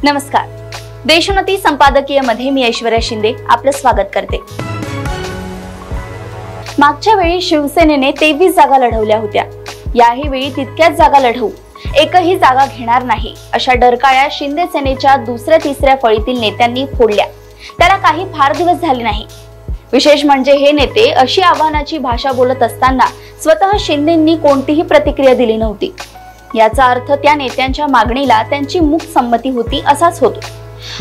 नमस्कार। देशोन्नती संपादकीय मध्ये मी ऐश्वर्या शिंदे आपलं स्वागत करते। मागच्या वेळी शिवसेनेने 23 जागा लढवल्या होत्या। याही वेळी तितक्याच जागा लढवू, एकही जागा घेणार नाही अशा डरकाळ्या शिंदे सेनेच्या दुसऱ्या तिसऱ्या फळीतील नेत्यांनी फोडल्या। त्याला काही फार दिवस झाले नाही। विशेष म्हणजे हे नेते अशी आव्हानाची भाषा बोलत असताना स्वतः शिंदेंनी कोणतीही प्रतिक्रिया दिली नव्हती। याचा अर्थ त्या नेत्यांच्या मागणीला त्यांची मूक संमती होती असाच होतो।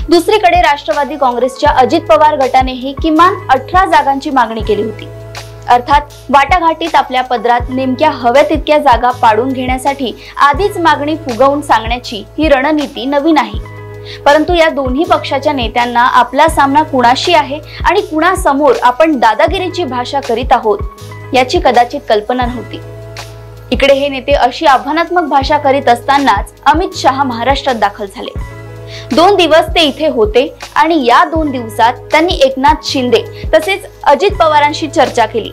दुसरीकडे राष्ट्रवादी काँग्रेसच्या अजित पवार गटानेही किमान 18 जागांची मागणी केली होती। अर्थात वाटाघाटीत आपल्या पदरात नेमक्या हव्या तितक्या जागा पाडून घेण्यासाठी आधीच मागणी फुगवून सांगण्याची ही रणनीती नवी नाही। परंतु या दोन्ही पक्षाच्या नेत्यांना आपला सामना कुणाशी आहे आणि कुणासमोर आपण दादागिरीची भाषा करीत आहोत याची कदाचित कल्पना नव्हती। इकडे हे नेते अशी आव्हानात्मक भाषा करीत असतानाच अमित शहा महाराष्ट्रात दाखल झाले। 2 दिवस ते इथे होते आणि या 2 दिवसात त्यांनी एकनाथ शिंदे तसेच अजित पवारांशी चर्चा केली।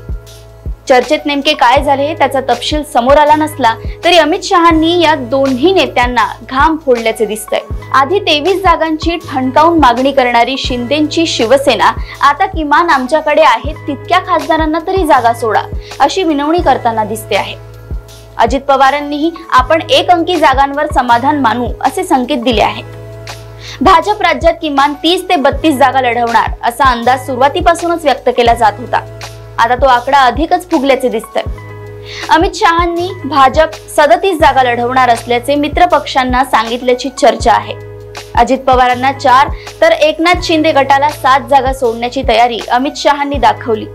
चर्चेत नेमके काय झाले त्याचा तपशील समोर आला नसला तरी अमित शहांनी या दोन्ही नेत्यांना घाम फोडल्याचे दिसतंय। आधी 23 जागांची ठणकावून मागणी करणारी शिंदेंची शिवसेना आता किमान आमच्याकडे आहेत तितक्या खासदारांना तरी जागा सोडा अशी विनवणी करताना दिसते आहे। अजित पवारांनीही आपण 1 अंकी जागांवर समाधान मानू असे संकेत दिले आहेत। भाजप राज्यात किमान 30 ते 32 जागा लढवणार असा अंदाज सुरुवातीपासूनच व्यक्त केला जात होता। आता तो आकडा अधिकच फुगल्याचे दिसतंय। अमित शहांनी भाजप 37 जागा लढवणार असल्याचे मित्र पक्षांना सांगितल्याची चर्चा आहे। अजित पवारांना 4 तर एकनाथ शिंदे गटाला 7 जागा सोडण्याची तयारी अमित शहांनी दाखवली।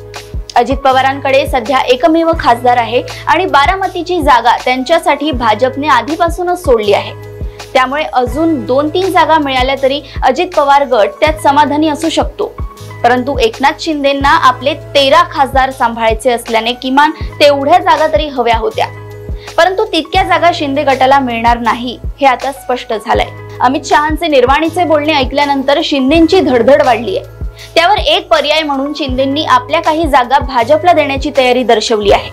अजित पवारांकडे सध्या एकमेव खासदार आहे आणि बारामतीची जागा त्यांच्यासाठी भाजपने आधीपासूनच सोडली आहे। त्यामुळे अजून 2-3 जागा मिळाल्या तरी अजित पवार गट त्यात समाधानी असू शकतो। परंतु एकनाथ शिंदेंना आपले 13 खासदार सांभाळायचे असल्याने किमान तेवढ्या जागा तरी हव्या होत्या। परंतु तितक्या जागा शिंदे गटाला मिळणार नाही हे आता स्पष्ट झालंय। अमित शहांचे निर्वाणीचे बोलणे ऐकल्यानंतर शिंदेंची धडधड वाढली आहे। त्यावर एक पर्याय म्हणून शिंदेंनी आपल्या काही जागा भाजपला देण्याची तयारी दर्शवली आहे।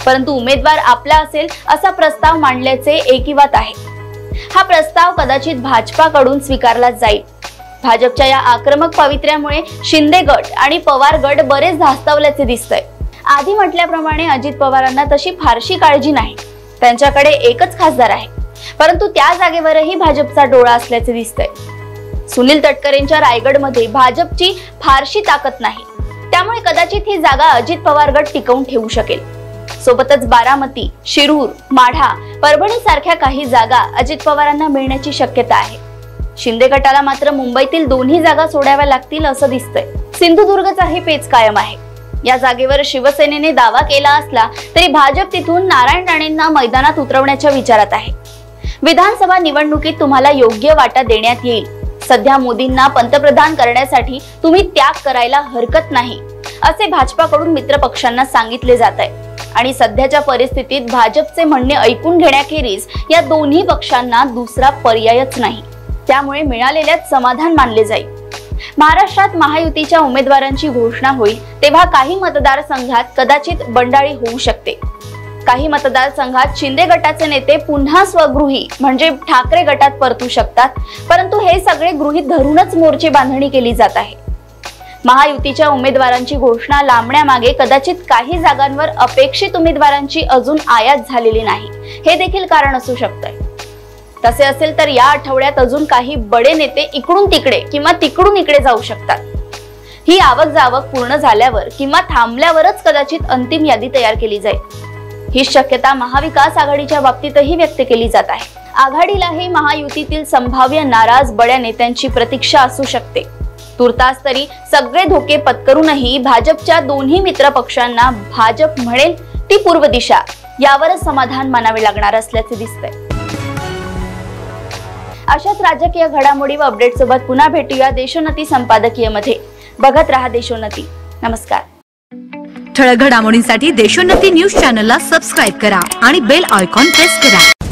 परंतु उमेदवार आपला असेल असा प्रस्ताव मांडल्याचे एकीवात आहे। हा प्रस्ताव कदाचित भाजपाकडून स्वीकारला जाईल। भाजपच्या या आक्रमक पवित्र्यामुळे शिंदे गट आणि पवार गट बरेच धास्तावल्याचे दिसतंय। आधी म्हटल्याप्रमाणे अजित पवारांना तशी फारशी काळजी नाही, त्यांच्याकडे एकच खासदार आहे। परंतु त्या जागेवरही भाजपचा डोळा असल्याचे दिसतंय। सुनील तटकरेंच्या रायगडमध्ये भाजपची फारशी ताकद नाही, त्यामुळे कदाचित ही जागा अजित पवार गट टिकवून ठेवू शकेल। सोबतच बारामती, शिरूर, माढा, परभणी सारख्या काही जागा अजित पवारांना मिळण्याची शक्यता आहे। शिंदे गटाला मात्र मुंबईतील दोन्ही जागा सोडाव्या लागतील असं दिसतंय। सिंधुदुर्गचाही पेच कायम आहे। या जागेवर शिवसेनेने दावा केला असला तरी भाजप तिथून नारायण राणेंना मैदानात उतरवण्याच्या विचारात आहे। विधानसभा निवडणुकीत तुम्हाला योग्य वाटा देण्यात येईल। सध्या मोदींना पंतप्रधान करण्यासाठी तुम्ही त्याग करायला हरकत नाही असे भाजपाकडून मित्र पक्षांना सांगितले जात आहे आणि सध्याच्या परिस्थितीत भाजपचे म्हणणे ऐकून घेण्याखेरीज या दोन्ही पक्षांना दुसरा पर्यायच नाही। त्यामुळे मिळालेल्यात समाधान मानले जाईल। महाराष्ट्रात महायुतीच्या उमेदवारांची घोषणा होईल तेव्हा काही मतदारसंघात कदाचित बंडाळी होऊ शकते। काही मतदारसंघात शिंदे गटाचे नेते पुन्हा स्वगृही म्हणजे ठाकरे गटात परतू शकतात। परंतु हे सगळे गृहीत धरूनच मोर्चे बांधणी केली जात आहे। महायुतीच्या उमेदवारांची घोषणा लांबण्यामागे कदाचित काही जागांवर अपेक्षित उमेदवारांची अजून आयात झालेली नाही हे देखील कारण असू शकते। तसे असेल तर या आठवड्यात अजून काही बडे नेते इकडून तिकडे किंवा तिकडून इकडे जाऊ शकतात। ही आवक जावक पूर्ण झाल्यावर किंवा थांबल्यावरच कदाचित अंतिम यादी तयार केली जाईल। ही शक्यता महाविकास आघाडीच्या बाबतीतही व्यक्त केली जात आहे। आघाडीलाही महायुतीतील संभाव्य नाराज बड्या नेत्यांची प्रतीक्षा असू शकते। तुर्तास तरी सगळे धोके पत्करूनही भाजपच्या दोन्ही मित्र पक्षांना भाजप म्हणेल ती पूर्व दिशा यावरच समाधान मानावे लागणार असल्याचे दिसतंय। अशाच राजकीय घडामोडी व अपडेट सोबत पुन्हा भेटूया देशोन्नती संपादकीय मध्ये। बघत रहा देशोन्नती। नमस्कार। ठळक घडामोडींसाठी देशोन्नती न्यूज चॅनलला सबस्क्राइब करा आणि बेल आयकॉन प्रेस करा।